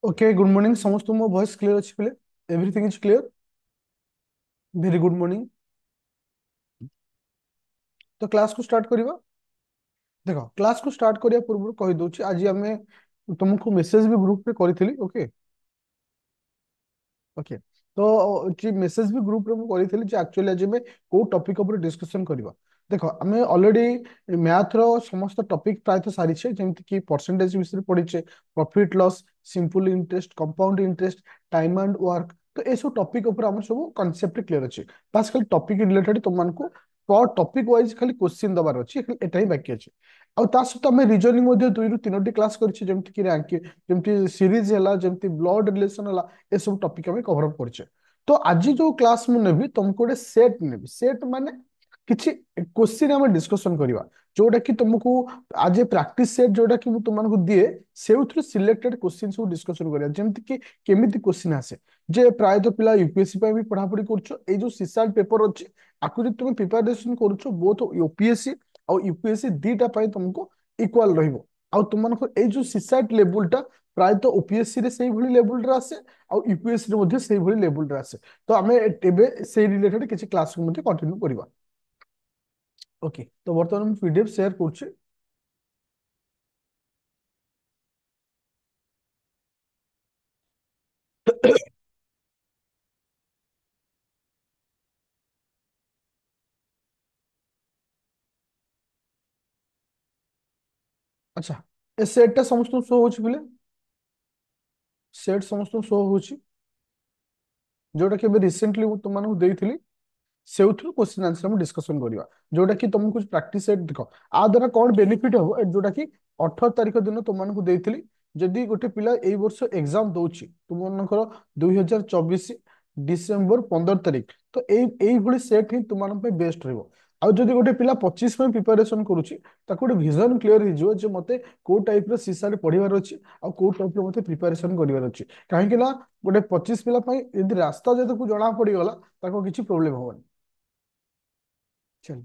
Okay, good morning समस्त। मो voice clear अच्छी पे? Everything is clear. Very good morning. तो क्लास को स्टार्ट करवा। देखो, क्लास को स्टार्ट करिया पूर्व कहि दउची आज हमें तुमको मेसेज भी ग्रुप पे करिथिली। Okay okay. तो जी मेसेज भी ग्रुप रे मु करिथिली जे एक्चुअली आज हमें को टॉपिक ऊपर डिस्कशन करबा। देखो, हमें ऑलरेडी मैथ रो समस्त टॉपिक प्राय तो सारी छे, जेमति कि परसेंटेज विषय पढ़ी छे, profit loss, simple interest, compound interest, time and work. तो ए सब टॉपिक ऊपर हमर सब कांसेप्ट क्लियर अछि। बस खाली टॉपिक रिलेटेड तुम मानको पर टॉपिक वाइज खाली क्वेश्चन दबार अछि, खाली एटा ही बाकी अछि। आ ता सहित हमें रीजनिंग मध्ये 2 रु 3टी क्लास करछि, जेमति कि रैंक, जेमति सीरीज हला, जेमति ब्लड रिलेशन हला। ए सब टॉपिक हमें कवर अप करछे। तो आज जो क्लास मु नेबी तुमको गोटे सेट नेबी। सेट माने किछि क्वेश्चन हमें डिस्कशन करबा, जोटा कि तुमको आज प्रैक्टिस सेट जोटा कि तुमको दिए से सिलेक्टेड क्वेश्चन सब डिस्कशन करबा। जेमति कि केमिति क्वेश्चन आसे, जे प्राय तो पिला यूपीएससी पे भी पढ़ा पढ़ी करछो। ए जो सीसाट पेपर अछि, आकु जे तुम प्रिपरेशन करछो बोथ यूपीएससी और यूपीएससी दीटा पाई तुमको इक्वल रहइबो। आ तुमको ए जो सीसाट लेवलटा प्राय तो ओपीएससी रे सेही भली लेवल रे आसे, और यूपीएससी रे मध्ये सेही भली लेवल रे आसे। तो हमें एबे से रिलेटेड किछि क्लास को मध्ये कंटिन्यू करबा। ओके, तो वर्तमान मैं पीडीएफ शेयर करछि। अच्छा, ए सेट टा समस्त शो होछि बिले। सेट समस्त शो होछि, जोटा कि रिसेंटली तुमको देइथिली। से क्वेश्चन आंसर हम डिस्कशन करवा, जोटा कि तुमको प्रैक्टिस सेट देख आ द्वारा कौन बेनिफिट हो, जोटा कि 18 तारिख दिन तुमको देइथिली। जदि गोटे पिला एई वर्ष एग्जाम दउछि तुमनकर 2024 डिसेंबर 15 तारिख, तो एई भली सेट ही तुमन बेस्ट रहबो। आ जदि गोटे पिला 25 में प्रिपरेशन करूछि, ताको गोटे विजन क्लियर हो जिवो जे मते को टाइप रो सीसा पढ़िबार अछि आ को टाइप रो मते प्रिपरेशन करिवार अछि। काहे कि ना गोटे 25 पिला पई यदि रास्ता जे ताको जणा पड़ी गला, ताको किछि प्रॉब्लम होबनी। चलो,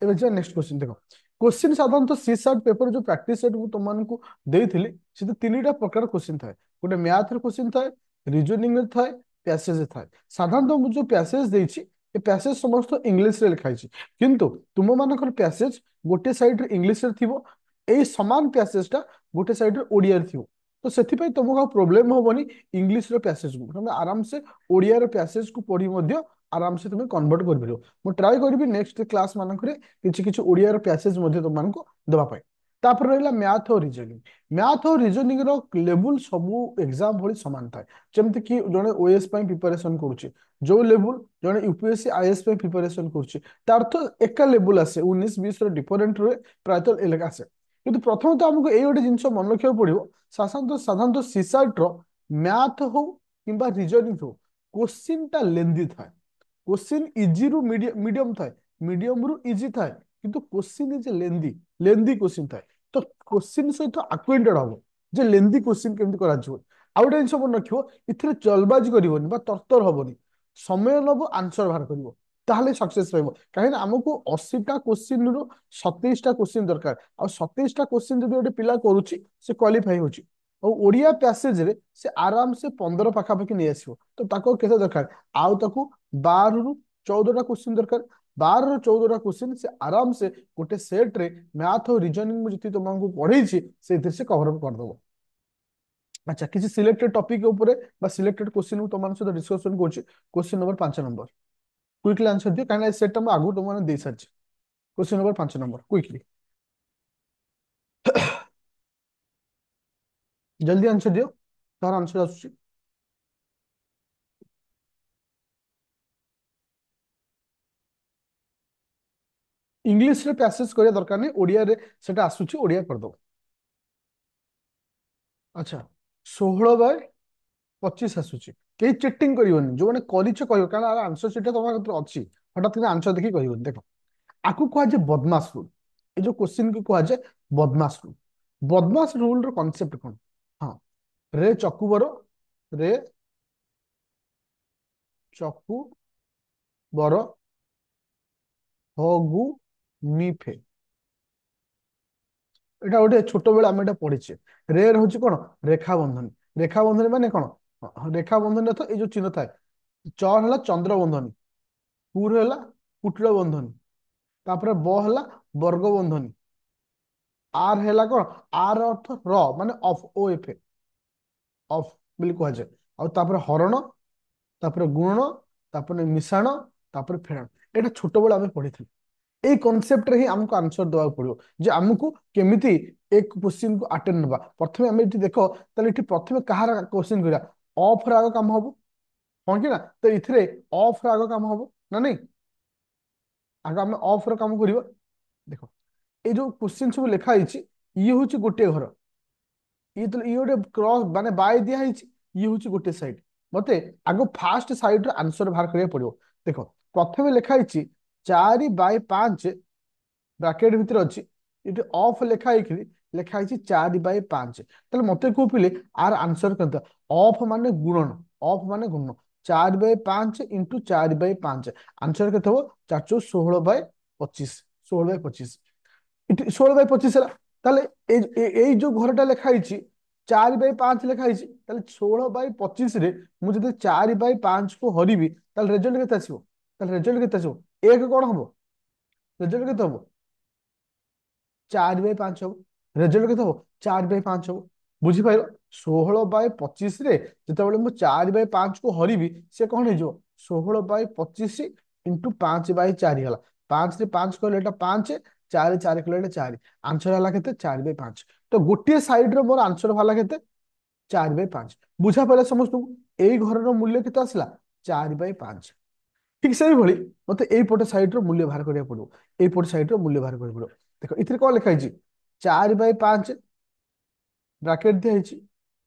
एबे जा नेक्स्ट क्वेश्चन देखो। क्वेश्चन साधारणतः सी सार्ट पेपर जो प्रैक्टिस सेट मु तुमको देइथिली, से तीनटा प्रकार क्वेश्चन थाए। गोटे मैथ रे क्वेश्चन थाए, रीजनिंग रे थाए, पैसेज रे थाए। साधारणतः मु जो पैसेज देइछि, ए पैसेज समस्त इंग्लिश रे लिखा हिछि। किंतु तुम मानकर पैसेज गोटे साइड रे इंग्लिश रे थिबो, एई समान पैसेज टा गोटे साइड रे ओडिया रे थिबो। तो सेथिपई तुमको प्रॉब्लम होबनी इंग्लिश रो पैसेज को तुम आराम से ओडिया रो पैसेज को पढ़ी मध्य आराम से तुम कन्वर्ट कर परिबो। मु ट्राई करबी नेक्स्ट क्लास मानकरे किछि किछि ओडिया रो पैसेज मध्ये तुमको दबा पाए। तापर रहला मैथ और रीजनिंग। मैथ और रीजनिंग रो लेवल सबु एग्जाम भली समान थाए। जेमति कि जने ओएस पई प्रिपरेशन करूची, जो लेवल जने यूपीएससी आईएएस पे प्रिपरेशन करूची, तार तो एका लेवल आसे। 19 20 रो डिफरेंट रहे, प्राय तो एलग आसे। किंतु प्रथम तो हमको एई गोटे जिंस मन रखियो पड़िबो। साधारणतः सीसाट रो मैथ हो किंबा रीजनिंग हो, क्वेश्चन टा लेंदी थाए। क्वेश्चन इजी रु मीडियम मीडियम थाए, मीडियम रु इजी थाए, किंतु question is lengthy. Lengthy question थाए। तो क्वेश्चन सहित अक्वेंटेड हबो जे लेंदी क्वेश्चन केमति करा जिवो। आ गोटे जिंस मन रखियो, इथिरे जल्दबाजी करिवोनी बा तरतर हबोनी। समय नबो, आंसर बाहर करिवो, ताहले सक्सेस रहइबो। काहे ना हमको 80टा क्वेश्चन रु 27टा क्वेश्चन दरकार। आ 27टा क्वेश्चन जदि गोटे पिला करूची, से क्वालिफाई होची। और ओडिया पैसेज रे से आराम से 15 पाखापाखि नहीं आसिबो। तो ताको केते दरकार, आउ ताको 12 रु 14टा क्वेश्चन दरकार। 12 रु 14टा क्वेश्चन से आराम से गोटे सेट रे मैथ और रीजनिंग में जति तुमको पढ़ेछि से से कवर अप कर दबो। अच्छा, किसी सिलेक्टेड टॉपिक के ऊपर बा सिलेक्टेड क्वेश्चन को तुम सहित डिस्कशन करछि। Question number 5 number quickly answer दियो, काहे सेट हम आगु तुमने दे सारछि। क्वेश्चन नंबर 5 नंबर क्विकली जल्दी आंसर दियो, तार आंसर आसुछि। इंग्लिश रे पैसेज करिया दरकार नहीं, ओडिया रे सेटा आसुछि, ओडिया कर दो। अच्छा, 16/25 आसुछि। कहीं चीटिंग करिवनी, जो माने करिछ कहियो, कारण आंसर सीट तुम अच्छी। हठात कि आंसर देखि कहिवनी। देखो, आकु कहा जे बदमाश रूल। ये जो क्वेश्चन को कहा जे बदमाश रूल। बदमाश रूल रो कांसेप्ट कोन? हाँ, रे चकुबर, रे चकु बर हगु मिफे। এটা ଗୋଟେ ଛୋଟ ବେଳେ ଆମେ ଏଟା ପଢିଛେ। ରେ ହଉଛି କଣ? ରେଖା ବନ୍ଧନୀ। ରେଖା ବନ୍ଧନୀ ମାନେ କଣ? ରେଖା ବନ୍ଧନୀ ଅର୍ଥ ଏଇ ଯୋଉ ଚିହ୍ନ ଥାଏ। ଚ ହେଲା ଚନ୍ଦ୍ର ବନ୍ଧନୀ, ପୁର ହେଲା କୁଟିଳ ବନ୍ଧନୀ, ତାପରେ ବ ହେଲା ବର୍ଗ ବନ୍ଧନୀ, ଆର ହେଲା କଣ? ଆର ଅର୍ଥ ର ମାନେ ଅଫ, ଓ ଏଫ, ଅଫ ବୋଲି କୁହାଯାଏ। ଆଉ ତାପରେ ହରଣ, ତାପରେ ଗୁଣନ, ତାପରେ ମିଶାଣ, ତାପରେ ଫେଡାଣ। ଏଇଟା ଛୋଟବେଳେ ଆମେ ପଢିଥିଲୁ। ଏଇ କନସେପ୍ଟରେ ହିଁ ଆମକୁ ଆନ୍ସର ଦେବାକୁ ପଡିବ ଯେ ଆମକୁ କେମିତି ଏ କ୍ୱେଶ୍ଚିନ୍ କୁ ଆଟେଣ୍ଡ ନେବା। ପ୍ରଥମେ ଆମେ ଏଠି ଦେଖ, ତାହେଲେ ଏଠି ପ୍ରଥମେ କାହାର କ୍ୱେଶ୍ଚିନ୍ କରିବା? ଅଫ ର ଆଗ କାମ ହବ, ହଁ କି ନା? ତ ଏଥିରେ ଅଫ ର ଆଗ କାମ ହବ ନା ନାଇଁ? ଆଗ ଆମେ ଅଫ ର କାମ କରିବା। ଦେଖ, এই ଯୋଉ କ୍ୱେଶ୍ଚିନ୍ ସବୁ ଲେଖା ହେଇଛି, ଇଏ ହଉଛି ଗୋଟିଏ ଘର, ଇଏ ତ ଇଏ ଗୋଟେ କ୍ରସ ମାନେ ବାଇ ଦିଆ ହେଇଛି, ଇଏ ହଉଛି ଗୋଟେ ସାଇଡ। ମତେ ଆଗ ଫାଷ୍ଟ ସାଇଡ ର ଆନ୍ସର ବାହାର କରିବାକୁ ପଡିବ। ଦେଖ, ପ୍ରଥମେ ଲେଖା ହେଇଛି 4/5 ବ୍ରାକେଟ ଭିତରେ ଅଛି, ଏଠି ଅଫ ଲେଖା ହେଇକି ଲେଖା ହେଇଛି 4/5। ତାହେଲେ ମତେ କୋଉ ପିଲେ ଆର ଆନ୍ସର କେତେ? ଅଫ ମାନେ ଗୁଣନ, ଅଫ ମାନେ ଗୁଣନ, 4/5 ଇଣ୍ଟୁ 4/5 ଆନ୍ସର କେତେ ହବ? 4 × 16/25, 16/25, ଏଠି 16/25 ହେଲା। ତାହେଲେ ଏଇ ଯୋଉ ଘରଟା ଲେଖା ହେଇଛି 4/5 ଲେଖା ହେଇଛି, ତାହେଲେ 16/25 ରେ ମୁଁ ଯଦି 4/5 କୁ ହରିବି, ତାହେଲେ ରେଜଲ୍ଟ କେତେ ଆସିବ? ତାହେଲେ ରେଜଲ୍ଟ କେତେ ଆସିବ? ଏକ କଣ ହବ? ରେଜଲ୍ଟ କେତେ ହବ? 4/5 ହବ। ରେଜଲ୍ଟ କେତେ ହବ? 4/5 ହବ। ବୁଝିପାରିଲ? 16/25 ରେ ଯେତେବେଳେ ମୁଁ 4/5 କୁ ହରିବି, ସେ କଣ ହେଇଯିବ? 16/25 ଇଣ୍ଟୁ 5/4 ହେଲା। 5 ରେ 5 କହିଲେ ଏଟା 5, 4 4 କହିଲେ ଏଟା 4। ଆନ୍ସର ହେଲା କେତେ? 4/5। ତ ଗୋଟିଏ ସାଇଡ ର ମୋର ଆନ୍ସର ହେଲା କେତେ? 4/5। ବୁଝା ପଡିଲା ସମସ୍ତଙ୍କୁ? ଏଇ ଘରର ମୂଲ୍ୟ କେତେ ଆସିଲା? 4/5। ঠিক ସେଇଭଳି ମତେ ଏଇପଟ ସାଇଡ ର ମୂଲ୍ୟ ବାହାର କରିବାକୁ ପଡିବ। ଏଇପଟ ସାଇଡ ର ମୂଲ୍ୟ ବାହାର କରିବାକୁ ପଡିବ। ଦେଖ, ଏଥିରେ କଣ ଲେଖା ହେଇଛି? 4/5 ବ୍ରାକେଟ ଦିଆ ହେଇଛି,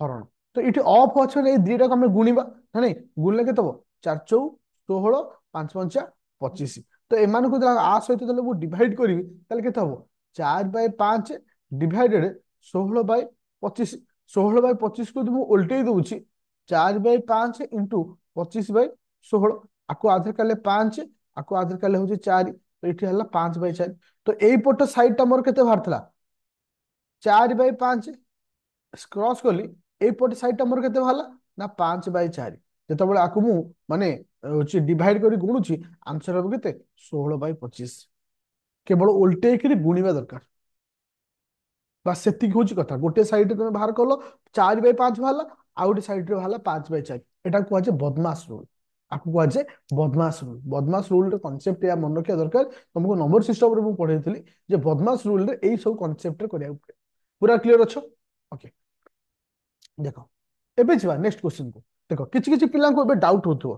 ହରଣ। ତ ଏଠି ଅଫ ଅଛି ମାନେ ଏଇ ଦିଟାକୁ ଆମେ ଗୁଣିବା ନା ନାଇଁ? ଗୁଣିଲେ କେତେ ହବ? 4 × 16, 5 × 5 = 25। ତ ଏମାନଙ୍କୁ ଯେତେବେଳେ ଆ ସହିତ ଯେତେବେଳେ ମୁଁ ଡିଭାଇଡ କରିବି, ତାହେଲେ କେତେ ହବ? 4/5 ଡିଭାଇଡେଡ 16/25। 16/25 କୁ ଯଦି ମୁଁ ଓଲଟେଇ ଦଉଛି, 4/5 ଇଣ୍ଟୁ 25/16, ଆକୁ ଆଧାର କାଲେ 5, ଆକୁ ଆଧାର କାଲେ ହଉଛି 4, ତ ଏଠି ହେଲା 5/4। ତ ଏଇପଟ ସାଇଡ ଟା ମୋର କେତେ ବାହାରିଥିଲା? 4/5 କ୍ରସ୍ କଲି, ଏଇପଟ ସାଇଡ ଟା ମୋର କେତେ ବାହାରିଲା? ନା 5/4। ଯେତେବେଳେ ଆକୁ ମୁଁ ମାନେ ହଉଛି ଡିଭାଇଡ କରି ଗୁଣୁଛି, ଆନ୍ସର ହବ କେତେ? 16/25। କେବଳ ଓଲଟେଇକିରି ଗୁଣିବା ଦରକାର, ବାସ୍ ସେତିକି ହଉଛି କଥା। ଗୋଟେ ସାଇଡରେ ତମେ ବାହାର କଲ 4/5 ବାହାରିଲା, ଆଉ ଗୋଟେ ସାଇଡରେ ବାହାରିଲା 5/4। ଏଟା କୁହାଯାଏ ବଦମାସ ରୁଲ। ଆକୁ କୁହାଯାଏ ବଦମାସ ରୁଲ। ବଦମାସ ରୁଲ ର କନସେପ୍ଟ ଏହା ମନେ ରଖିବା ଦରକାର। ତମକୁ ନମ୍ବର ସିଷ୍ଟମରେ ମୁଁ ପଢେଇଥିଲି ଯେ ବଦମାସ ରୁଲରେ ଏଇ ସବୁ କନସେପ୍ଟରେ କରିବାକୁ ପଡେ। ପୁରା କ୍ଲିୟର ଅଛ? ଓକେ, ଦେଖ, ଏବେ ଯିବା ନେକ୍ସଟ କ୍ୱେଶ୍ଚିନ୍ କୁ। ଦେଖ, କିଛି କିଛି ପିଲାଙ୍କୁ ଏବେ ଡାଉଟ ହଉଥିବ,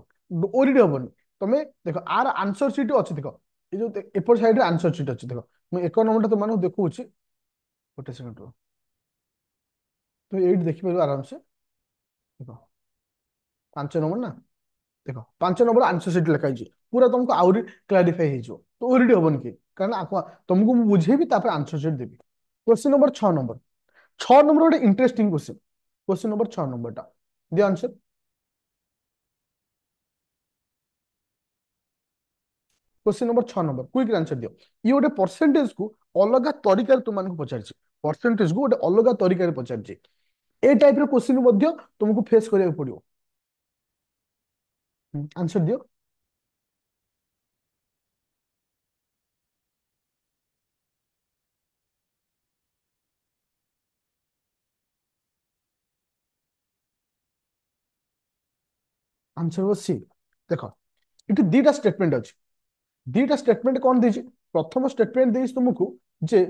ଓରିଡି ହବନି। ତମେ ଦେଖ, ଆର ଆନ୍ସର ସିଟ୍ ଅଛି। ଦେଖ, ଏଇ ଯୋଉ ଏପଟ ସାଇଡରେ ଆନ୍ସର ସିଟ୍ ଅଛି। ଦେଖ, ମୁଁ 1 ନମ୍ବରଟା ତମମାନଙ୍କୁ ଦେଖଉଛି, ଗୋଟେ ସେକେଣ୍ଡ ରୁହ। ତ ଏଇଠି ଦେଖିପାରିବ ଆରାମସେ। ଦେଖ, 5 ନମ୍ବର ନା? ଦେଖ, 5 ନମ୍ବର ଆନ୍ସର ସିଟ୍ ଲେଖା ହେଇଛି। ପୁରା ତମକୁ ଆହୁରି କ୍ଲାରିଫାଇ ହେଇଯିବ। ତ ଓରିଡି ହବନି କି? କାରଣ ତମକୁ ମୁଁ ବୁଝେଇବି, ତାପରେ ଆନ୍ସର ସିଟ୍ ଦେବି। Question number 6 number. 6 ନମ୍ବର ଗୋଟେ ଇଣ୍ଟରେଷ୍ଟିଂ କ୍ୱେଶ୍ଚିନ୍। क्वेश्चन नंबर 6 नंबरटा दियो answer. Question number 6 number quick answer दियो। ये गोटे परसेंटेज को अलग तरीका तुमको पचार, परसेंटेज को गोटे अलग तरीका पचार। ए टाइप रो क्वेश्चन मध्य तुमको फेस करिया पड़ियो। आंसर दियो। आंसर वो सी। देखो, इट दीटा स्टेटमेंट अछि। दीटा स्टेटमेंट कौन दीजिए? प्रथम स्टेटमेंट देइछ तुमको जे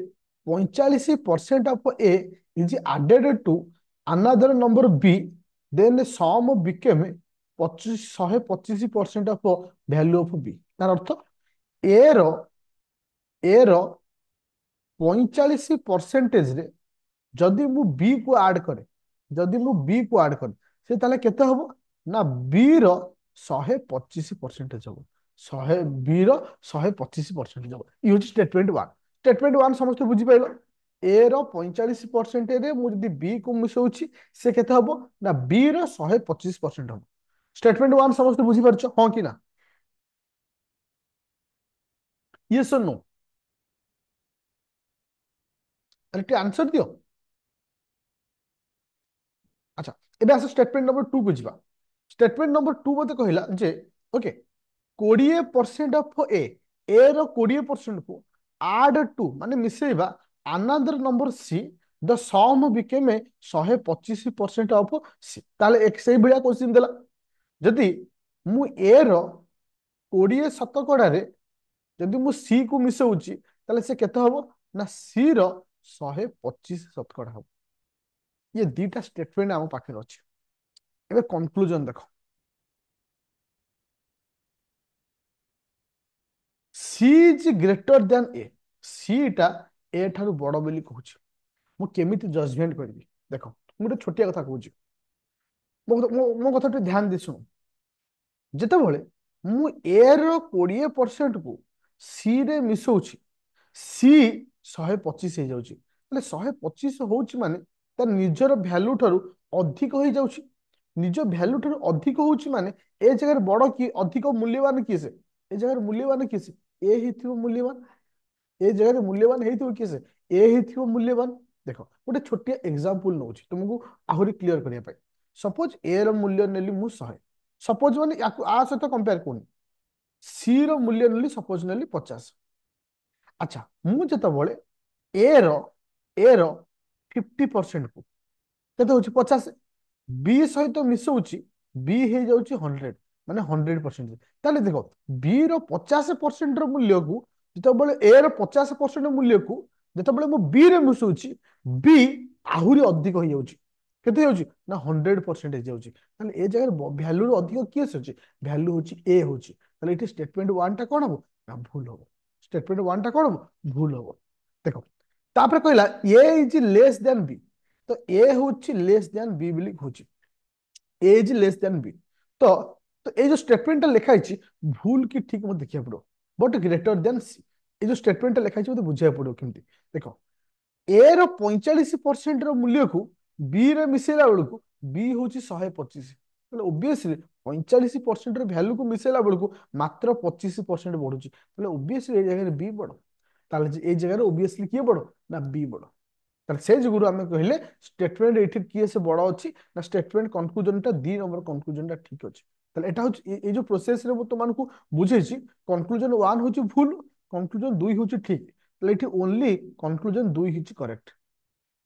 45% of A is added to another number B, then sum became 125% of value of B. तार अर्थ ए रो ए रो 45% रे जदि मु बी को ऐड करे, जदि मु बी को ऐड करे, से ताले केते हबो? ना बी रो 125% हबो। 100 बी रो 125% हबो। ई होची स्टेटमेंट 1। स्टेटमेंट 1 समस्त बुझी पाइलो? ए रो 45% रे मु जदि बी को मिसौची, से केते हबो? ना बी रो 125% हबो। स्टेटमेंट 1 समस्त बुझी परछो हां कि ना? यस और नो? अरे टे आंसर दियो। अच्छा एबे आस स्टेटमेंट नंबर 2 को जीवा। स्टेटमेंट नंबर 2 मते कहला जे ओके 20% ऑफ ए रो 20% को add टू माने मिसेबा another number C the sum became A 125% of C ताले एक सही भलिया क्वेश्चन देला जदि मु ए रो 20 शतकड़ा रे जदि मु सी को मिसौची ताले से केते हबो ना सी रो 125 शतकड़ा हबो। ये दीटा स्टेटमेंट आम पाखे अच्छे। एबे कंक्लूजन देखो सी इज ग्रेटर देन ए सी टा ए ठारू बड़ बोली कहूची मु केमिति जजमेंट करबी देखो मु गोटे छोटिया कथा कहूची मो कथा टे ध्यान दे सुनो जेतेबेले मु ए रो 20% को सी रे मिसौची सी 125 हो जाउची એટલે 125 होउची माने तार निजर भ्यालु ठारू अधिक हो जाउची निज भ्यालु ठारू अधिक होउची माने ए जगह बड़ की अधिक मूल्यवान किए से ए जगह मूल्यवान किए से ए हिथिबो मूल्यवान ए जगह मूल्यवान हेइथिबो किए से ए हिथिबो मूल्यवान देखो गोटे छोटिया एग्जांपल नउची तुमको आहुरी क्लियर करिया पाई सपोज ए रो मूल्य नेली मु 100 सपोज माने याकु आ सहित कंपेयर कोनी सी रो मूल्य नेली सपोज नेली 50 अच्छा मु जेतबळे ए रो ए रो 50% को केते होची 50 बी सहित मिसौची बी हे जाउची 100 माने 100% ताले देखो बी रो 50% रो मूल्य को जेतबळे ए रो 50% मूल्य को जेतबळे मु बी रे मिसौची बी आहुरी अधिक हो जाउची केते जाउची ना 100% हे जाउची ताले ए जगह वैल्यू रो अधिक किए होची वैल्यू होची ए होची ताले इठी स्टेटमेंट 1 टा कोन हो ना भूल हो स्टेटमेंट 1 टा कोन हो भूल हो देखो तापर कहला ए इज लेस देन बी तो ए होची लेस देन बी बोली होची ए इज लेस देन बी तो तो ए जो स्टेटमेंट लिखा है भूल की ठीक मत देखिया पड़ो बट ग्रेटर देन सी ए जो स्टेटमेंट लिखा है मते बुझाया पड़ो केमती देखो ए रो 45% रो मूल्य को बी रे मिसेला बेलू बी होची 125 मतलब ओब्वियसली 45% रो वैल्यू को मिसेला बेलू मात्र 25% बढ़ुची मतलब ओब्वियसली ए जगह बी बड़ ताले ए जगह ओब्वियसली किए बड़ ना बी बड़ ताले से जुगुरु आमे कहले स्टेटमेंट एठी किए से बड़ अछि ना स्टेटमेंट कंक्लूजन टा 2 नंबर कंक्लूजन टा ठीक अछि ताले एटा होची ए जो प्रोसेस रे तो मानकु बुझेछि कंक्लूजन 1 होची भूल कंक्लूजन 2 होची ठीक ताले एठी ओनली कंक्लूजन 2 होची करेक्ट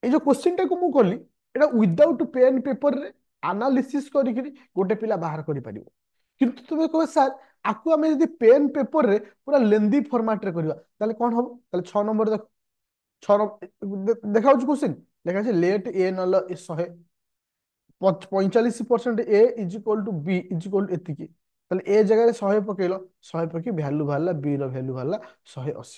ए जो क्वेश्चन टा को मु करली एटा विदाउट पेन पेपर रे एनालिसिस करी गोटे पिला बाहर करि परिबो किंतु तुमे कहो सर आकु आमे यदि पेन पेपर रे पूरा लेंदी फॉर्मेट रे करबा ताले कोन हो ताले 6 नंबर देखो देखा क्वेश्चन देखा लेट ए नल 100 45% A is equal to B is equal to एतिकी ताले ए जगह 100 पकेलो 100 पके वैल्यू बाहरला बी रो वैल्यू बाहरला 180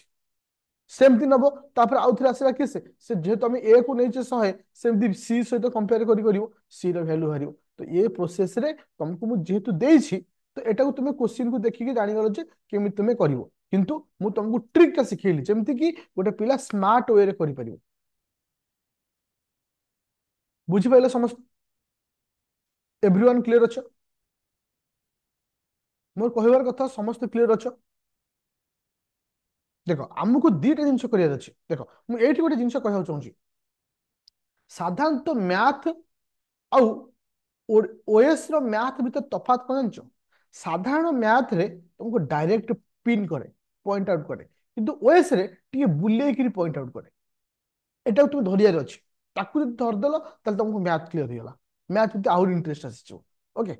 सेमती नब तापर आउ थे आसला कि से जेहेतु आम ए को नहीं 100 सेमती सी सहित कंपेयर करी सी रो वैल्यू बाहर तो ये प्रोसेस रे तुमको मु जेहेतु देछि तो एटा को तुमे क्वेश्चन को देखिके जानि गलो जे केमि तुमे करिवो किंतु मु तुमको ट्रिक टा सिखेली जेमति कि गोटे पिला स्मार्ट वे रे करि परिवो बुझि पाइले समस्त एवरीवन क्लियर अछ मोर कहबार कथा समस्त क्लियर अछ देखो आमको दीटा जिनस करियार अछि देखो मु एठी गोटे जिनस कहवा चाहूची साधारणतः मैथ आउ ओएस रो मैथ भीतर तफात कौन जानছো साधारण मैथ रे तुमको डायरेक्ट पिन करे पॉइंट आउट करे किंतु ओएस रे टिके बुले किरी पॉइंट आउट करे एटा तुम धरियार अछि ताकू जदि धर देलो ताले तुमको मैथ क्लियर हो गला मैथ भीतर आउर इंटरेस्ट आसी ओके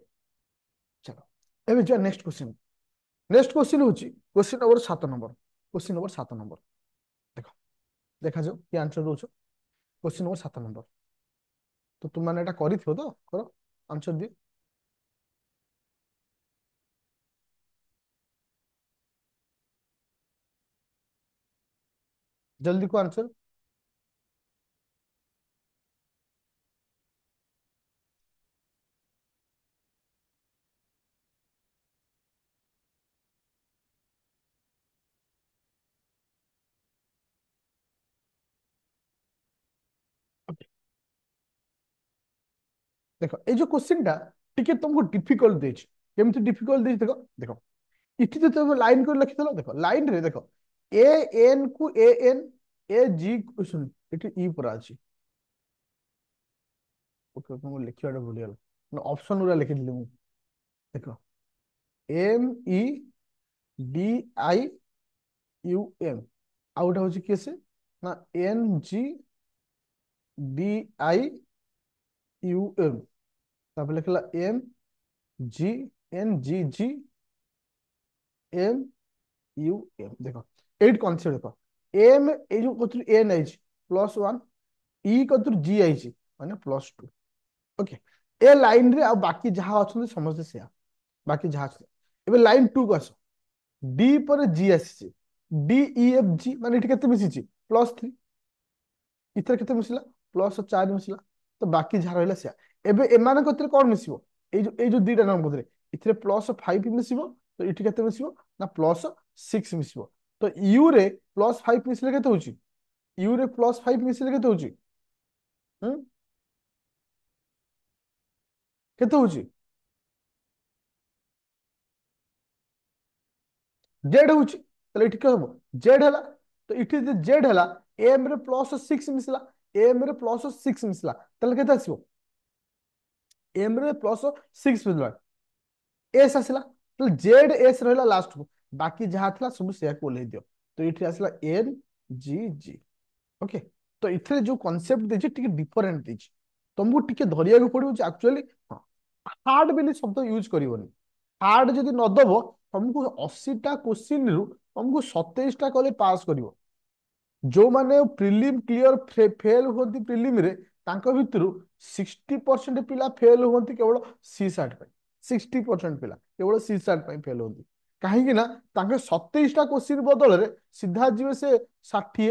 चलो एबे जा नेक्स्ट क्वेश्चन होची question number 7 number question number 7 number देखो देखा जाओ कि आंसर दोछ क्वेश्चन नंबर 7 नंबर तो तुम माने एटा करिथियो तो करो आंसर दियो जल्दी को आंसर देखो ए जो क्वेश्चन टा टिके तुमको डिफिकल्ट देछ केमति डिफिकल्ट देछ देखो देखो इठी तो तुम लाइन को लिखि देलो देखो लाइन रे देखो ए एन को ए एन ए जी सुन इठी ई पर अछि ओके ओके ମୁଁ ଲେଖିବାଟା ଭୁଲିଗଲା ଅପସନ ଗୁରା ଲେଖିଥିଲି ମୁଁ ଦେଖ MEDIUM ଆଉ ଗୋଟେ ହଉଛି କିଏ ସେ ନା NGDIUM ତାପରେ ଲେଖିଲା MGNGGMUM ଦେଖ ଏଇट କନସେପ୍ଟ ଦେଖ एम ए जो कथु एन आई +1 ई कथु जी आई माने +2 ओके ए लाइन रे आ बाकी जहां अच्छे समझते से बाकी जहां एबे लाइन 2 को आस डी पर जी आसी डी ई एफ जी माने एठी केते मिसिची +3 इथर केते मिसिला +4 मिसिला तो बाकी जहां रहला से एबे एमान कतरे कोन मिसिबो ए जो दीटा नंबर कतरे इथरे +5 मिसिबो तो इठी केते मिसिबो ना +6 मिसिबो तो यू रे +5 मिसिले केते होची यू रे +5 मिसिले केते होची हम केते होची जेड होची ताले इठी के हबो जेड हला तो इठी जे जेड हला एम रे +6 मिसला एम रे +6 मिसला ताले केते आसीबो एम रे +6 मिसला एस आसीला तो जेड एस रहला लास्ट को बाकी जहा थला सब से को ले दियो तो इठी आसीला एन जी जी ओके तो इथे जो कांसेप्ट देछि टिके डिफरेंट देछि तुमको टिके धरिया को पड़ो एक्चुअली हार्ड बेली शब्द यूज करिवनी हार्ड जदि न दबो तुमको 80टा क्वेश्चन रु तुमको 27टा कले पास करिवो जो माने प्रिलिम क्लियर फेल होती प्रिलिम रे तांको भितरु 60% पिला फेल होती केवल सी सार्ट पे 60% पिला केवल सी सार्ट पे फेल होती कहीं ना तांके 27टा क्वेश्चन बदल रे सीधा जीवे से 60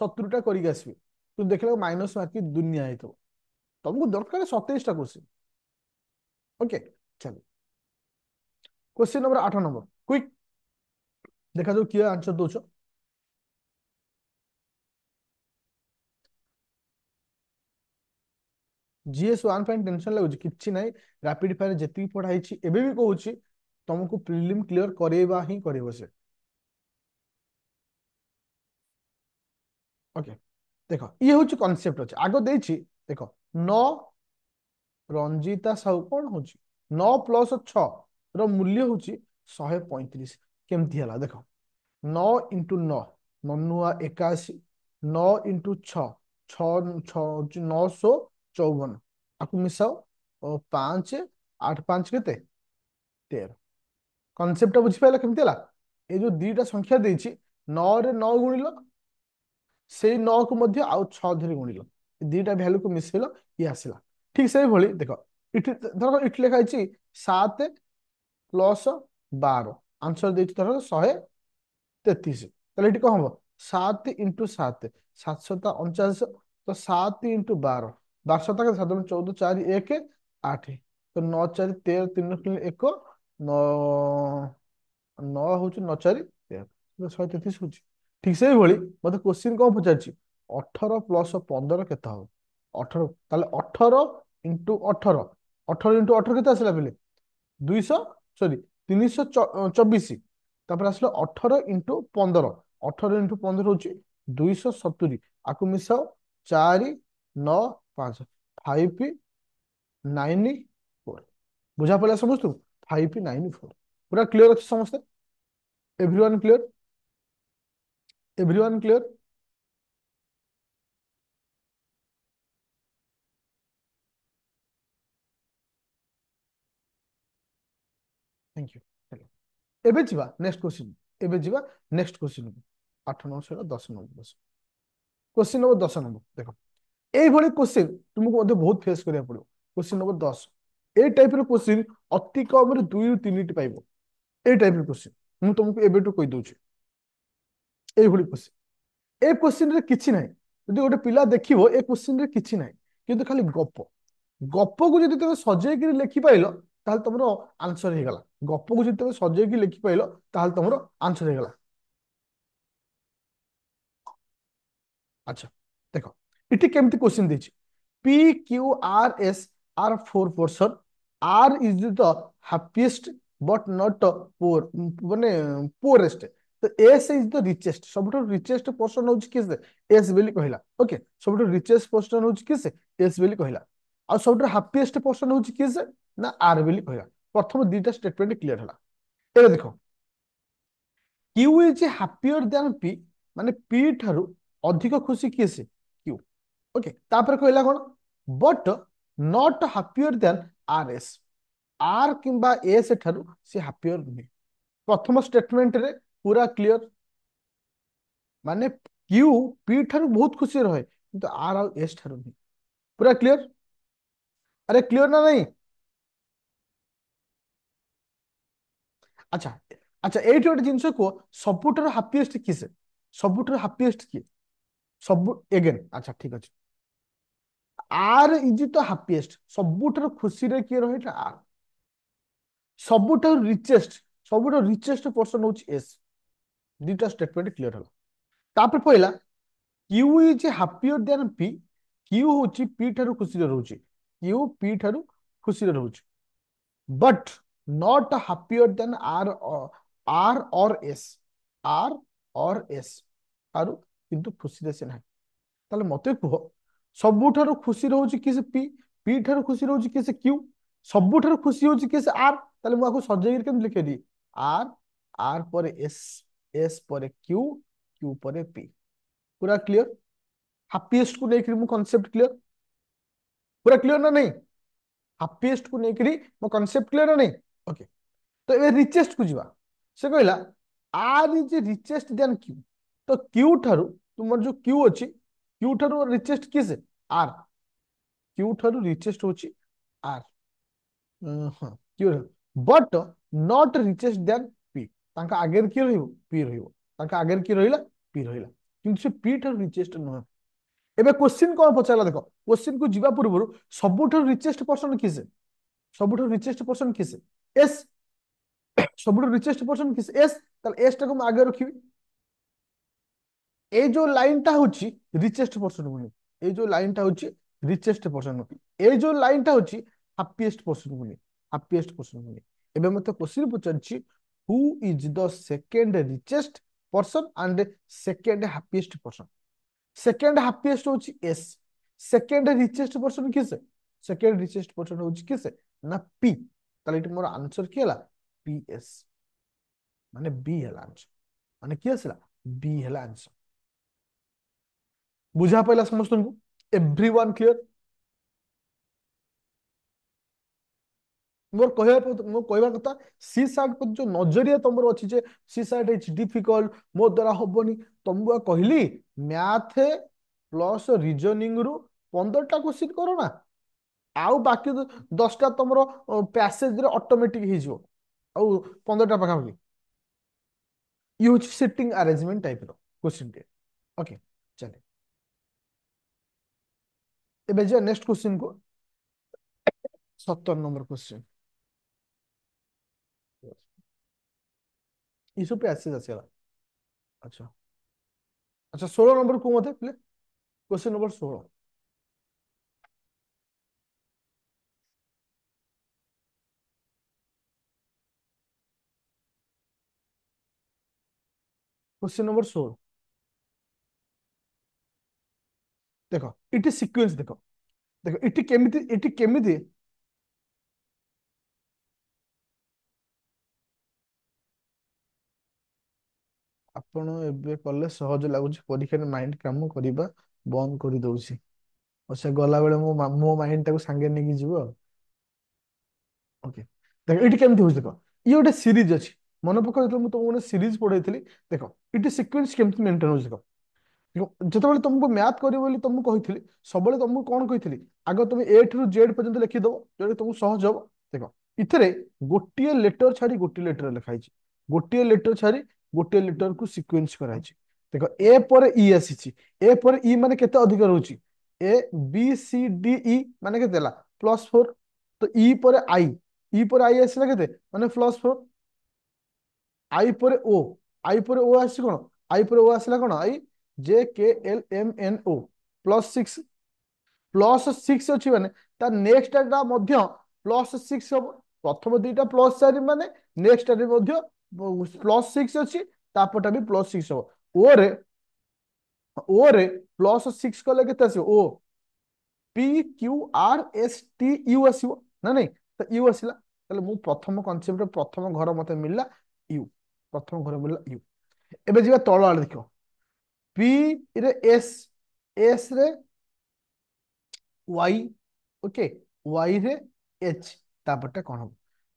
70टा करिक आसबे तू देखले माइनस मार्क दुनिया है तो तुमको दरकार 27टा क्वेश्चन ओके चलो क्वेश्चन नंबर 8 नंबर क्विक देखा जो किया आंसर दोछ जीएस 1 पॉइंट टेंशन लागुची किछि नाही रैपिड फायर जेती पढाई छी एबे भी कहूची तुमको प्रीलिम क्लियर करेबा ही करेबो से ओके देखो ये होची कांसेप्ट अछि आगो देछि देखो 9 रंजीता साहू कोन होची 9 + 6 रो मूल्य होची 135 केमती हला देखो 9 × 9 9 81 9 × 6 6 6 954 आपको मिसाओ 5 8 5 केते 13 कॉन्सेप्ट बुझी पाइला केमती हला ए जो दीटा संख्या देछि 9 रे 9 गुणिलो सेई 9 को मध्य आउ 6 धरि गुणिलो दीटा वैल्यू को मिसेलो ये आसिला ठीक से भली देखो इठ धरो इठ लेखा अछि 7 + 12 आंसर देछि धरो 133 তাহলে এটি কম হবো 7 × 7 749 তো 7 × 12 12 টাকা 7 14 4 1 8 তো 9 4 13 3 1 9 9 হচ্ছে 9 4 13 133 হচ্ছে ঠিক সেইভাবে মতে কোশ্চিন কম পচারছি 18 + 15 কেতে হবে 18 তাহলে 18 × 18 18 × 18 কেতে আসলা বেলে 200 সরি 324 তারপরে আসলো 18 × 15 18 × 15 হচ্ছে 270 আকু মিশাও 4 9 5 594 বুঝা পড়া সমস্ত 594 पूरा क्लियर अच्छे समस्ते everyone clear everyone clear thank you चलो एबे जिबा नेक्स्ट क्वेश्चन एबे जिबा next question 8 9 16 10 number 10 question number 10 number देखो এই ভଳି क्वेश्चन तुमको मध्य बहुत फेस करिया पड़ो क्वेश्चन नंबर 10 ए टाइप रो क्वेश्चन अति कम रे 2 ରୁ 3 टी पाइबो ए टाइप रो क्वेश्चन मु तुमको एबेटू कहि दोछि এই ভଳି क्वेश्चन ए क्वेश्चन रे किछि नाही যদি गोटे पिला देखिबो ए क्वेश्चन रे किछि नाही किंतु खाली गप गप को जदि तमे सजेय कि लिखि पाइलो ताल तमरो आंसर हे गला गप को जदि तमे सजेय कि लिखि पाइलो ताल तमरो आंसर हे गला अच्छा देखो इटी केमती क्वेश्चन देछि P Q R S are four person R is the happiest but not poor माने poorest तो S is the richest सबठो richest person होछि किस S बेली कहिला ओके सबठो richest person होछि किस S बेली कहिला आ सब हापीएस्ट पर्सन हूँ किए से ना आर बोली कहला प्रथम दुईटा स्टेटमेंट क्लियर है एबे देखो Q is happier than P माने पी ठारू अधिक खुशी किए से क्यू ओके तापर कहला कौन but not happier than R S R किंबा एस ठारू से हापियर नुहे प्रथम स्टेटमेंट रे पूरा क्लियर माने क्यू पी ठारू बहुत खुशी रहे किंतु आर आ एस ठारू नहीं पूरा क्लियर अरे क्लियर ना नहीं अच्छा अच्छा एठी गोटे जिनस को सबुठार हापीएस्ट किए से सबुठार हापीएस्ट किए सब एगेन अच्छा ठीक अच्छे आर इज तो हापीएस्ट सबुठार खुशी रे किए रहे आर सबुठार रिचेस्ट पर्सन हूँ एस दुईटा स्टेटमेंट क्लियर हला तापर पहला Q is happier than P Q हूँ पी ठारू खुशी रे रहूची क्यू पी ठारू खुशी रे रहूची but not happier than R और एस आर और एस आरु किंतु खुशी से ना ताले मते कुह सबुठारु खुशी रहउची किसे पी पी ठारु खुशी रहउची किसे क्यू सबुठारु खुशी होची किसे आर ताले मु आको सजेई केम लिखे दी आर आर पर एस एस पर क्यू क्यू पर पी पूरा क्लियर हापीएस्ट को लेकर मु कांसेप्ट क्लियर पूरा क्लियर ना नहीं हापीएस्ट को लेकर मो कांसेप्ट क्लियर ना नहीं ओके तो ए रिचेस्ट को जीवा से कहला R is richest than Q तो क्यू ठारू तुमर जो क्यू अछि क्यू ठारू रिचेस्ट किसे आर क्यू ठारू रिचेस्ट होछि आर हां Q but not richest than P तांका आगे की रहिबो पी रहिबो तांका आगे की रहिला पी रहिला किंतु से पी ठारू रिचेस्ट न एबे क्वेश्चन कोन पचाला देखो क्वेश्चन को जीवा पूर्व सबुठारू रिचेस्ट पर्सन किसे सबुठारू रिचेस्ट पर्सन किसे एस सबुठारू रिचेस्ट पर्सन किसे एस ताले एस टाको आगे रखिबी ए जो लाइनटा होची रिचेस्ट पर्सन बोली ए जो लाइनटा होची रिचेस्ट पर्सन ए जो लाइनटा होची हैप्पीएस्ट पर्सन बोली हैप्पीएस्ट पर्सन बोली एबे मते क्वेश्चन पचारछि who is the second richest person and second happiest person second happiest होची एस सेकंड रिचेस्ट पर्सन किसे सेकंड रिचेस्ट पर्सन होची किसे ना पी ताले इट मोर आंसर की हला पीएस माने बी हला आंसर माने की हसला बी हला आंसर बुझा पाइला समस्त को एवरीवन क्लियर मोर कहवा कथा सी सार्ट पर जो नजरिया तुम अच्छी जे सी सार्ट इज डिफिकल्ट मो द्वारा हबनी तुमको कहली मैथ प्लस रीजनिंग रु 15टा क्वेश्चन करो ना आउ बाकी 10टा तुम पैसेज रे ऑटोमेटिक हो जिवो आउ 15टा पाखा पाखी यूज सिटिंग अरेंजमेंट टाइप रो क्वेश्चन टे ओके चले एबे जे नेक्स्ट क्वेश्चन को 17 नंबर क्वेश्चन ये सब पैसेज आसेला अच्छा अच्छा 16 नंबर को मते play question number 16 question number 16 देखो इट सिक्वेन्स देखो देखो इटी केमिति आपण एबे कले सहज लागुची परीक्षा रे माइंड काम करिबा बंद करि दउची और से गला बेले मो माइंड टाको संगे नेकी जीवो ओके देखो इटी केमिति होछ देखो ये गोटे सीरीज अछि मन पकड़ तो तुमको गोटे सीरीज पढैतली देखो इटी सिक्वेन्स केमिति मेंटेन होछ देखो ଯେତେବେଳେ ତମକୁ ମ୍ୟାଥ କରିବ ବୋଲି ତମକୁ କହିଥିଲି ସବୁବେଳେ ତମକୁ କଣ କହିଥିଲି ଆଗ ତମେ ଏ ଠାରୁ ଜେଡ୍ ପର୍ଯ୍ୟନ୍ତ ଲେଖିଦବ ଯୋଉଟା ତମକୁ ସହଜ ହବ ଦେଖ ଏଥିରେ ଗୋଟିଏ ଲେଟର ଛାଡି ଗୋଟିଏ ଲେଟର ଲେଖା ହେଇଛି ଗୋଟିଏ ଲେଟର ଛାଡି ଗୋଟିଏ ଲେଟର କୁ ସିକ୍ୱେନ୍ସ କରାଯାଇଛି ଦେଖ ଏ ପରେ ଇ ଆସିଛି ଏ ପରେ ଇ ମାନେ କେତେ ଅଧିକ ରହୁଛି ଏ ବି ସି ଡି ଇ ମାନେ କେତେ ହେଲା +4 ତ ଇ ପରେ ଆଇ ଆସିଲା କେତେ ମାନେ +4 आई पर ओ आसी कौन आई पर ओ आसला कौन आई जे के एल एम एन ओ +6 +6 अच्छी माने ता नेक्स्ट टा मध्य +6 हम प्रथम दुईटा +4 माने नेक्स्ट टा मध्य +6 अच्छी तापटा भी +6 हम ओ रे +6 कले केते आसी ओ P Q R S T U आसो ना नहीं तो यू आसला मु प्रथम कनसेप्ट प्रथम घर मत मिलला यू प्रथम घर मिलला यू एबे जीवा तळ आड़ देखो पी रे एस एस रे वाई ओके वाई रे एच तापरटा कौन हम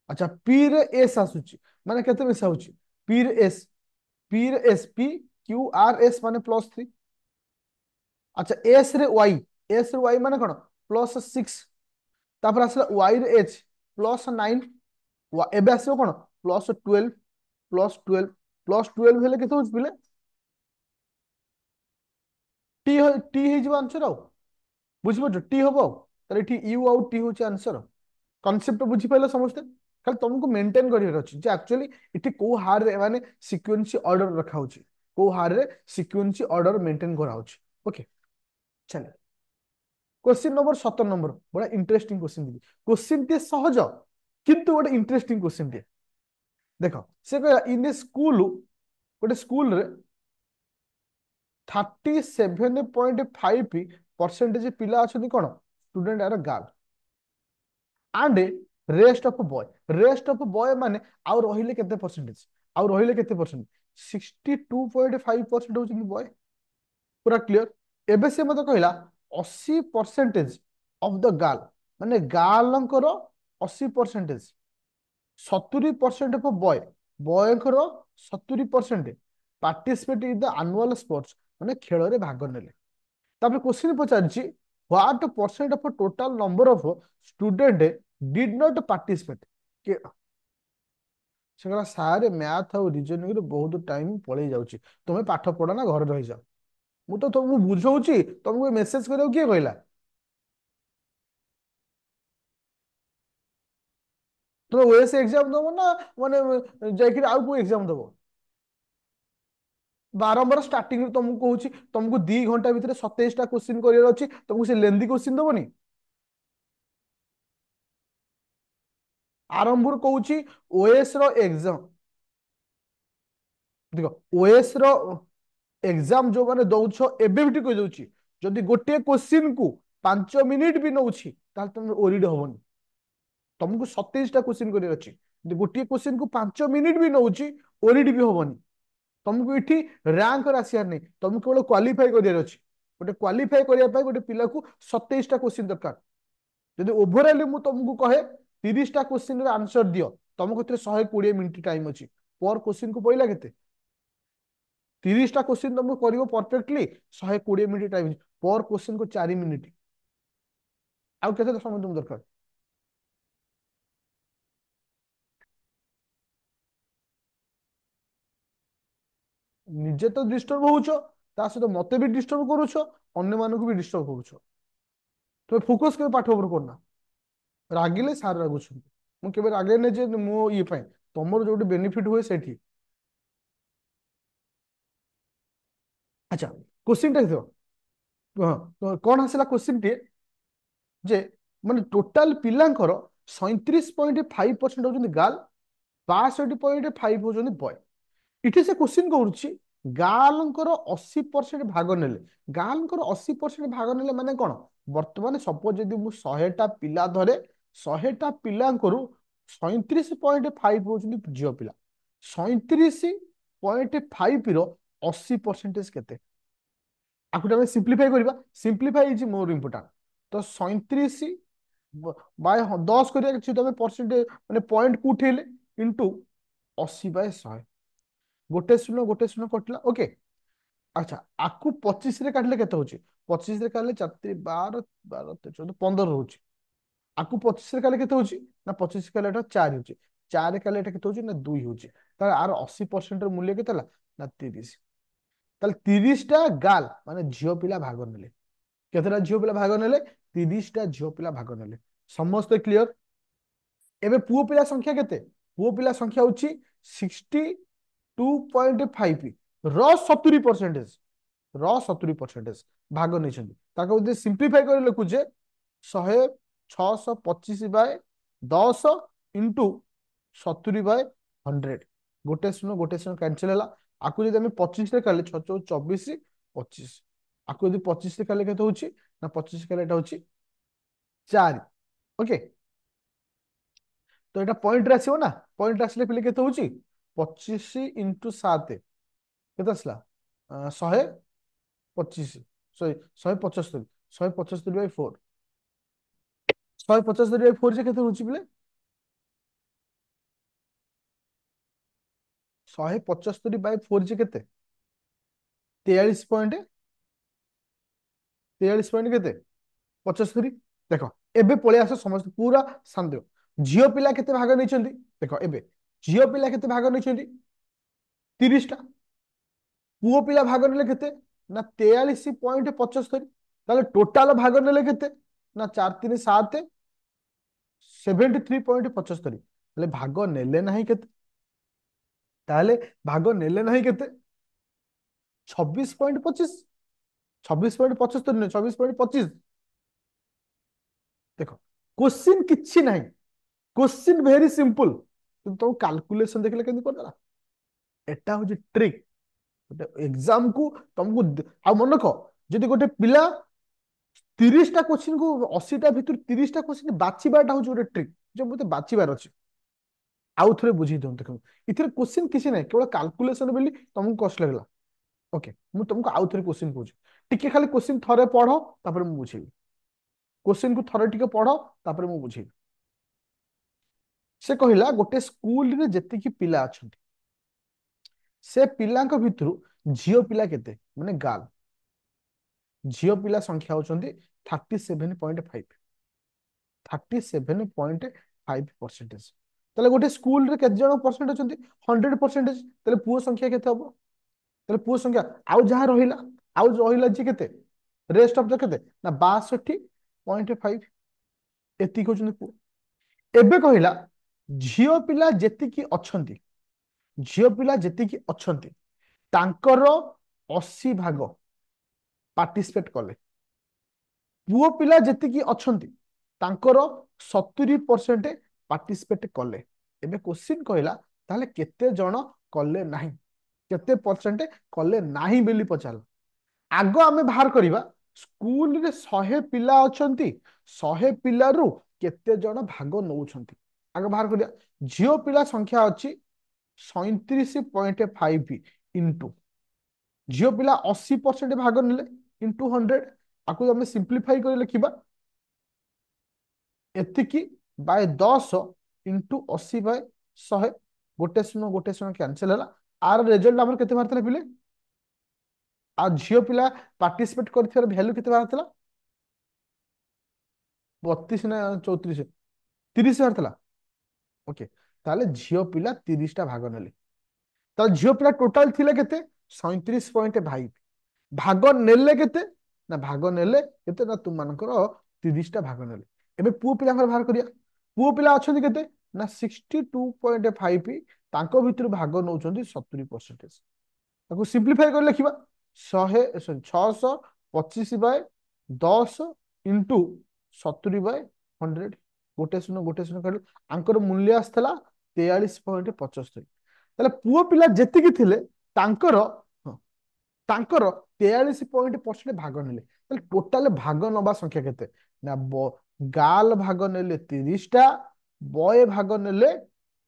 अच्छा पी रे एस आसुची माने केते मिसा होची पी रे S P Q R S माने +3 अच्छा एस रे वाई माने कौन +6 तापर आसला वाई रे एच +9 एबे आसो कौन +12 +12 +12 हेले केते होची पिले टी टी हे जीव आंसर आउ बुझि पड़ो टी हबो ताले टी यू आउ टी होची आंसर कॉन्सेप्ट बुझी पाइले समझते खाली तुमको मेंटेन करियर अछि जे एक्चुअली इठी को हार रे माने सीक्वेंस ऑर्डर रखा होची को हार रे सीक्वेंस ऑर्डर मेंटेन करा होची ओके चले क्वेश्चन नंबर 17 नंबर बड़ा इंटरेस्टिंग क्वेश्चन दी क्वेश्चन ते सहज किंतु बड़ा इंटरेस्टिंग क्वेश्चन दे देखो से कहला इन ए स्कूल गोटे स्कूल रे 37.5% पिला अछंती कोन student are girl and rest of boy माने आउ रहिले केते परसेंटेज आउ रहिले केते परसेंट 62.5% होचंती बॉय पूरा क्लियर एबे से मते कहला 80% ऑफ द गर्ल माने गर्लंकर 80% 70% ऑफ बॉय बॉयंकर 70% participate in the annual sports माने खेल रे भाग नेले तापर क्वेश्चन पचारछि what percent of total number of student did not participate के से कहला सारे मैथ और रीजनिंग रे बहुत टाइम पळै जाउछि तुमे पाठ पढा ना घर रहि जाओ मु तो तुमको बुझौछि तुमको मेसेज करियो किए कहला तुम ओएस एग्जाम दबो ना माने जायकि आउ को एग्जाम दबो बारंबार स्टार्टिंग तुमको कहूँ तुमको 2 घंटा भितर 27टा क्वेश्चन करियर अछि तुमको से लेंदी क्वेश्चन दबनी आरंभ कहूँ ओएस रो एग्जाम देखो ओएस रो एग्जाम जो माने दउछ एबे भी कहि दउछि जदि गोटे क्वेश्चन को 5 मिनिट भी नउछि ताल तुम ओरिड होबनी तुमको 27टा क्वेश्चन करियर अछि जदि गोटे क्वेश्चन को 5 मिनिट भी नउछि ओरिड भी होबनी तुमको इठी रैंक आसियार नहीं तुमको केवल क्वालिफाई करियर अछि गोटे क्वालिफाई करिया पाई गोटे पिला को 27टा क्वेश्चन दरकार जदि ओवरऑल मु तुमको कहे 30टा क्वेश्चन रे आंसर दियो तुमको 120 मिनिट टाइम अछि पर क्वेश्चन को पइला केते 30टा क्वेश्चन तुमको करियो परफेक्टली 120 मिनिट टाइम पर क्वेश्चन को 4 मिनिट आउ केते समय तुम दरकार निजे तो डिस्टर्ब होउछो ता सहित मते भी डिस्टर्ब करूछो अन्य मानको भी डिस्टर्ब करूछो तो फोकस के पाठ ऊपर करना रागिले सार रागुछन मु केबे रागे ने जे मो ये पाए तमरो जोटी बेनिफिट हुए सेठी अच्छा क्वेश्चन टा देखो तो कौन आसला क्वेश्चन टी जे माने टोटल पिलांकर 37.5% होचंदी गर्ल 62.5 होचंदी बॉय इठी से क्वेश्चन करूची गालंकर 80% भाग नेले गालंकर 80% भाग नेले माने कोन वर्तमान सपोज यदि मु 100टा पिला धरे 100टा पिलांकरू 37.5 होचंदी जियो पिला 37.5 रो 80% केते आखुटा ଆମେ सिंपलीफाई करबा सिंपलीफाई इज मोर इंपोर्टेंट तो 37 बाय 10 करिया कि तमे परसेंट माने पॉइंट को उठेले इनटू 80/100 गोटे शून्य कटला ओके अच्छा आकु 25 रे काटले केते होची 25 रे काटले 4 12 12 14 15 होची आकु 25 रे काटले केते होची ना 25 काटले एटा 4 होची 4 रे काटले एटा केते होची ना 2 होची तार आर 80% रे मूल्य केते ला ना 30 ताल 30 टा गाल माने झियो पिला भाग नेले केतेटा झियो पिला भाग नेले 30 टा झियो पिला भाग नेले समस्त क्लियर एबे पुओ पिला संख्या केते पुओ पिला संख्या होची 62.5 र 70% भाग नहीं ताको यदि सिंप्लीफाई कर लिखुचे 100 625/10 इंटू 70/100 गोटे शून्य कैंसिल है आकु यदि आम 25 रे काले 6 24 25 आकु यदि 25 रे काले केते होची ना 25 काले एटा होची चार। ओके, तो यहाँ पॉइंट आसो ना, पॉइंट आसले पिले केते होची 25 इंटू 7 केते आसला 125, सॉरी 175, 175 बाय 4, 175 बाय 4 जे केते होची पिले 175 बाय 4 जे केते 43 पॉइंट, 43 पॉइंट केते 75। देखो एबे पळे आस समस्त पूरा शांत झियो पिला केते भाग नै छथि। देखो एबे झियो पिला केते भाग नै छथि 30 टा, पुओ पिला भाग नेले केते ना 43.75। ताले टोटाल भाग नेले केते ना 4 3 7 73.75। ताले भाग नेले नाही केते, ताले भाग नेले नाही केते 26.25, 26.75 नहीं 26.25। देखो क्वेश्चन किछि नाही, क्वेश्चन वेरी सिंपल, तुम कैलकुलेशन देखले केंदी करला। एटा हो ट्रिक गोटे एग्जाम को तुमको आ मन रख, जदि गोटे पिला 30 टा क्वेश्चन को 80 टा भितर 30 टा क्वेश्चन बाछिबाटा हो गोटे ट्रिक जो मते बाछिबार अछि। आउ थरे बुझी दउं देखो इथरे क्वेश्चन किछि नै, केवल कैलकुलेशन बेली तुमको कष्ट लागला। ओके मु तुमको आउ थरे क्वेश्चन पूछ, टिके खाली क्वेश्चन थरे पढ़ो तापर मु बुझेबी। क्वेश्चन को थरे टिके पढ़ो तापर मु बुझेबी। से कहिला गोटे स्कूल रे जेतिकी पिला अछंती से पिलांक भितरु झियो पिला केते माने गाल झियो पिला संख्या होचंती 37.5, 37.5%। ताले गोटे स्कूल रे केते जण परसेंट अछंती 100%। ताले पुओ संख्या केते हबो, ताले पुओ संख्या आउ जहां रहिला, आउ रहिला जे केते रेस्ट ऑफ द केते ना 62.5 एति कहउछंती पुओ। एबे कहिला झियो पिला जेतिकी अछंती, झियो पिला जेतिकी अछंती तांकर 80 भाग पार्टिसिपेट कले, पुओ पिला जेतिकी अछंती तांकर 70% पार्टिसिपेट कले। एबे क्वेश्चन कहला ताले केते जण कले नाही, केते परसेंट कले नाही बेली पचाल। आगो आमे बाहर करिबा स्कूल रे 100 पिला अछंती, 100 पिला रु केते जण भाग नउछंती। आगो बाहर करिया झियो पिला संख्या अछि 37.5 इंटू झियो पिला 80% भाग नेले इंटू 100। आकु हमें सिंप्लीफाई कर लिखिबा एतिकी बाय 10 इंटू 80 बाय 100, गोटे शून्य कैंसिल है। आर रिजल्ट हमर केते बाहर पिले आ झियो पिला पार्टिसिपेट करथिबार वैल्यू केते बाहर 32 ना 34 30 बाहर। ओके ताले झियो पिला 30 टा भाग नेले, ताले झियो पिला टोटल थिले केते 37.5, भाग नेले केते ना भाग नेले केते ना तुम मानकर 30 टा भाग नेले। एबे पुओ पिला बाहर करिया, पुओ पिला अछंती केते ना 62.5 तांको भितर भाग नउछंती 70%। ताको सिंप्लीफाई कर लिखिबा 100 सॉरी 625 बाय 10 इंटू 70 बाय 100, गोटे शून्य कर आंकर मूल्य आसला 43.75। ताले पुओ पिला जेतिकी थिले तांकर तांकर 43% भाग नेले। ताले टोटल भाग नबा संख्या केते ना गाल भाग नेले 30 टा, बय भाग नेले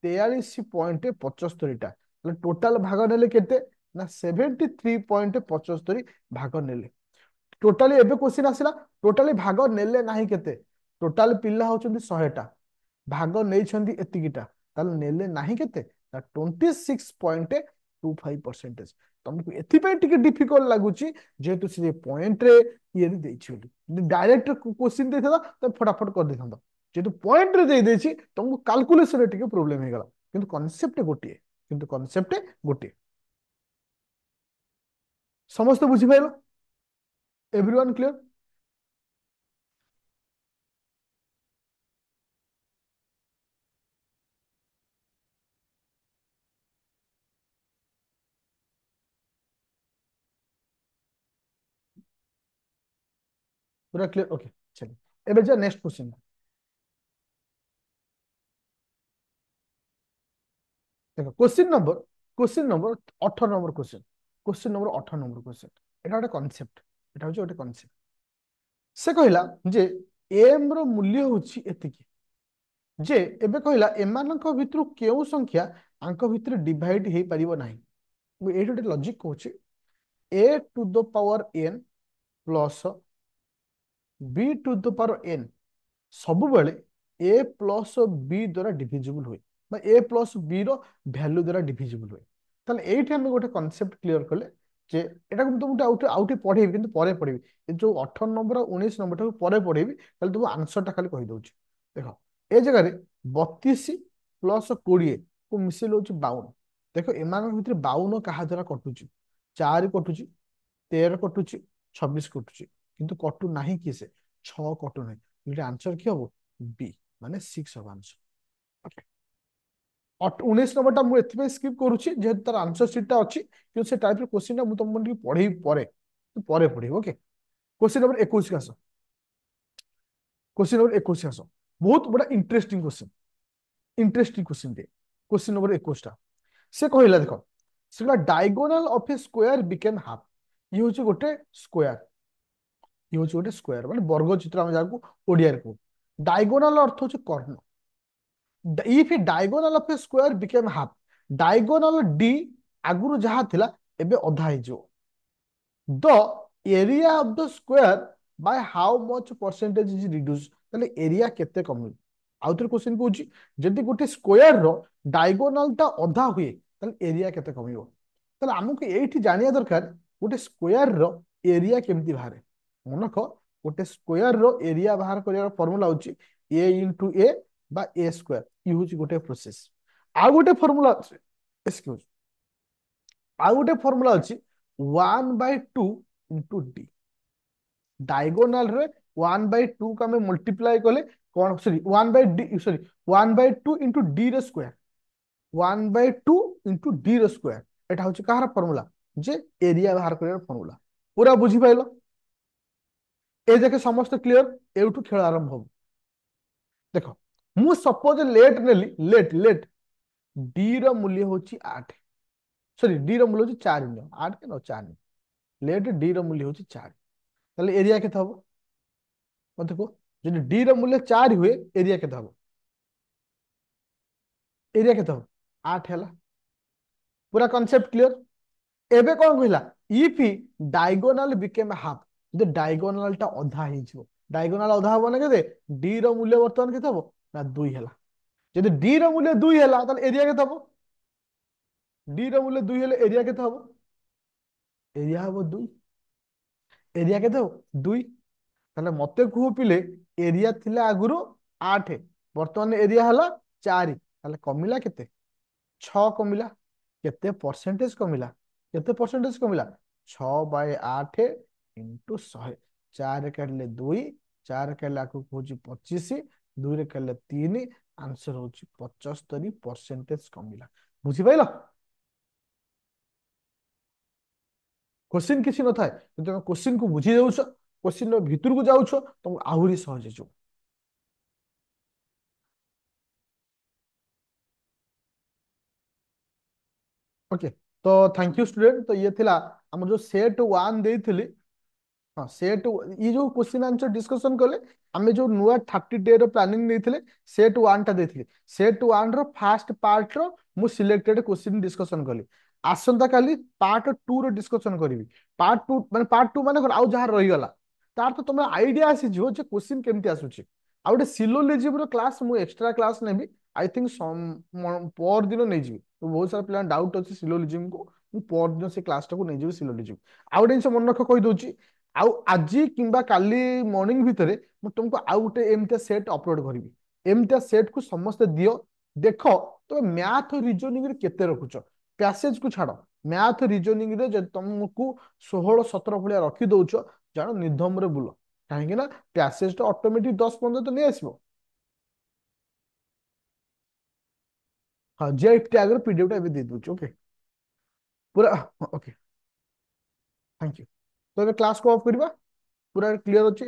43.75 टा। ताले टोटल भाग नेले केते ना 73.75 भाग नेले। टोटाली एबे क्वेश्चन आसिला टोटाली भाग नेले नाही केते, टोटाल पिला होचंदी 100 टा, भाग नै छंदी एतिकीटा, ताले नेले नाही केते ना 26.25%। तुमको एथिपाई टिके डिफिकल्ट लागुची जेहेतु से पॉइंट रे ये देछि बोली। डायरेक्ट क्वेश्चन देथला तो फटाफट कर देथंदा, जेहेतु पॉइंट रे दे देछि तुमको कैलकुलेशन रे टिके प्रॉब्लम हे गला। किंतु कांसेप्ट गोटिए, किंतु कांसेप्ट गोटिए। समस्त बुझि पाइलो, एवरीवन क्लियर? पूरा क्लियर? ओके चलिए एबे जा नेक्स्ट क्वेश्चन। देखो question number 18 number question, question number 18 number question. एटा गोटे कांसेप्ट, एटा होचे गोटे कांसेप्ट। से कहला जे एम रो मूल्य होची एतिकी जे एबे कहला एमानक भितरु केउ संख्या आंक भितर डिवाइड हे परिबो नाही मु एठी गोटे लॉजिक कहूची A to the power N plus B to the power N सब बेले ए प्लस बी द्वारा डिविजिबल हुए ए प्लस बी रो वैल्यू द्वारा डिविजिबल हुए ताले एठी हम गोटे कांसेप्ट क्लियर कले जे एटा को तुम आउट आउट पढेबी किंतु परे पढेबी ए जो 18 नंबर और 19 नंबर टा परे पढेबी ताले तुम आंसर टा खाली कहि दोछि देखो ए जगह रे 32 प्लस 20 को मिसेल होछि 52 देखो एमान भितर 52 कहा द्वारा कटुछि 4 कटुछि 13 कटुछि 26 कटुछि किंतु कटु नाही कि से 6 कटु नाही ये आंसर की हबो बी माने 6 हबो आंसर ओके 19 नंबर टा मु एथबे स्किप करूछि जेहेतु तार आंसर शीट टा अछि कि से टाइप रे क्वेश्चन टा मु तुम मन पढै परे तू परे पढै ओके क्वेश्चन नंबर 21 का आसो क्वेश्चन नंबर 21 आसो बहुत बड़ा इंटरेस्टिंग क्वेश्चन दे क्वेश्चन नंबर 21 टा से कहला देखो से diagonal of A square became half ये होछि गोटे स्क्वायर ये होछि गोटे स्क्वायर माने वर्ग चित्र हम जाको ओडिया रे को डायगोनल अर्थ होछि कर्ण if a diagonal of a square became half diagonal d आगुरु जहा थिला एबे अधा हे जो the area of the square by how much percentage is reduced ताले एरिया केते कमी आउथर क्वेश्चन पूछि जदि गोटे स्क्वायर रो डायगोनल ता अधा हुए ताले एरिया केते कमियो ताले हमकु एठी जानिया दरकार गोटे स्क्वायर रो एरिया केमती बाहरे मनख गोटे स्क्वायर रो एरिया बाहर करिया फार्मूला होछि a into a बा ए स्क्वायर ई होची गोटे प्रोसेस आ गोटे फार्मूला अछि एक्सक्यूज आ गोटे फार्मूला अछि 1/2 इनटू डी डायगोनल रे 1/2 का में मल्टीप्लाई करले कोन sorry 1/d sorry 1/2 into D रे स्क्वायर 1/2 इनटू डी रे स्क्वायर एटा होची कहार फार्मूला जे एरिया बाहर करिया फार्मूला पूरा बुझी पाइलो ए देखे समस्त क्लियर एउठू खेल आरंभ हो देखो मु सपोज लेट नेली लेट डी रो मूल्य होची 8 सॉरी डी रो मूल्य होची 4 नियो 8 के नो 4 लेट डी रो मूल्य होची 4 ताले एरिया केते हबो मते को जदि डी रो मूल्य 4 हुए एरिया केते हबो एरिया केते हबो 8 हैला पूरा कांसेप्ट क्लियर एबे कोन कहिला इफ डायगोनल बिकेम हाफ जदि डायगोनल टा आधा हे जिवो डायगोनल आधा हबो ना केते डी रो मूल्य वर्तमान केते हबो ना 2 हैला जदि डी रो मूल्य 2 हैला ताले एरिया केते हबो डी रो मूल्य 2 हेले एरिया केते हबो एरिया हबो 2 एरिया केते हबो 2 ताले मते कुह पिले एरिया थिला आगुरु 8 वर्तमान एरिया हला 4 ताले कमिला केते 6 कमिला केते परसेंटेज कमिला केते परसेंटेज कमिला 6/8 इनटू 100 4 काटले 2 4 काटले आकु होची 25 2 रे काटले 3 आंसर होची 75% कमिला बुझी पाइलो क्वेश्चन किसी न थाए तुम क्वेश्चन को बुझी जाउछ क्वेश्चन भीतर को जाउछ तुम आहुरी सहज जो ओके तो थैंक यू स्टूडेंट तो ये थिला हम जो सेट 1 देइथिली हाँ सेट ये जो क्वेश्चन आंसर डिस्कशन कले आमे जो नुआ 30 डे रो प्लानिंग देइथिले सेट 1 टा देइथिले सेट 1 रो फर्स्ट पार्ट रो मु सिलेक्टेड क्वेश्चन डिस्कशन कली आसंता काली पार्ट 2 रो डिस्कशन करिवि पार्ट 2 माने आउ जहार रही गला तार तो तुम आइडिया आसी जो जे क्वेश्चन केमती आसुची आ गोटे सिलोलॉजी रो क्लास मु extra class navy I think पर दिन नै जी तो बहुत सारा प्लान डाउट अछि सिलोलॉजी को मु पर दिन से क्लास टा को नै जी सिलोलॉजी आ गोटे जिंस मन रख कहि दोची आउ आजी किंबा काली मॉर्निंग भितरे मु तुमको आउ गोटे एमते सेट अपलोड करिवि एमते सेट को समस्त दियो देखो तो मैथ रीजनिंग रे केते रखुछ पैसेज को छाड़ मैथ रीजनिंग रे जे तुमको 16-17 भलिया रखी दउछ जानो निधम रे बुलो काहेकि ना पैसेज तो ऑटोमेटिक 10-15 तो नहीं आसीबो हाँ जे टैग रे पीडीएफ टा भी दे दूछ ओके पूरा ओके थैंक यू तो ଏବେ क्लास को ऑफ करबा पूरा क्लियर अछि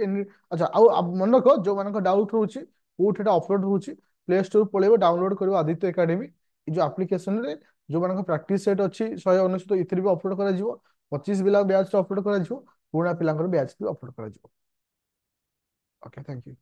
अच्छा आ मन रख जो मानक डाउट रहउछि कोठेटा अपलोड होउछि प्ले स्टोर पळेबो डाउनलोड करबो आदित्य एकेडमी ई जो एप्लीकेशन रे जो मानक प्रैक्टिस सेट अछि 199 इथिर भी अपलोड करा जिवो 25 बिला बैच अपलोड करा जिवो पुराना पिलांकर बैच भी अपलोड करा जिवो ओके थैंक यू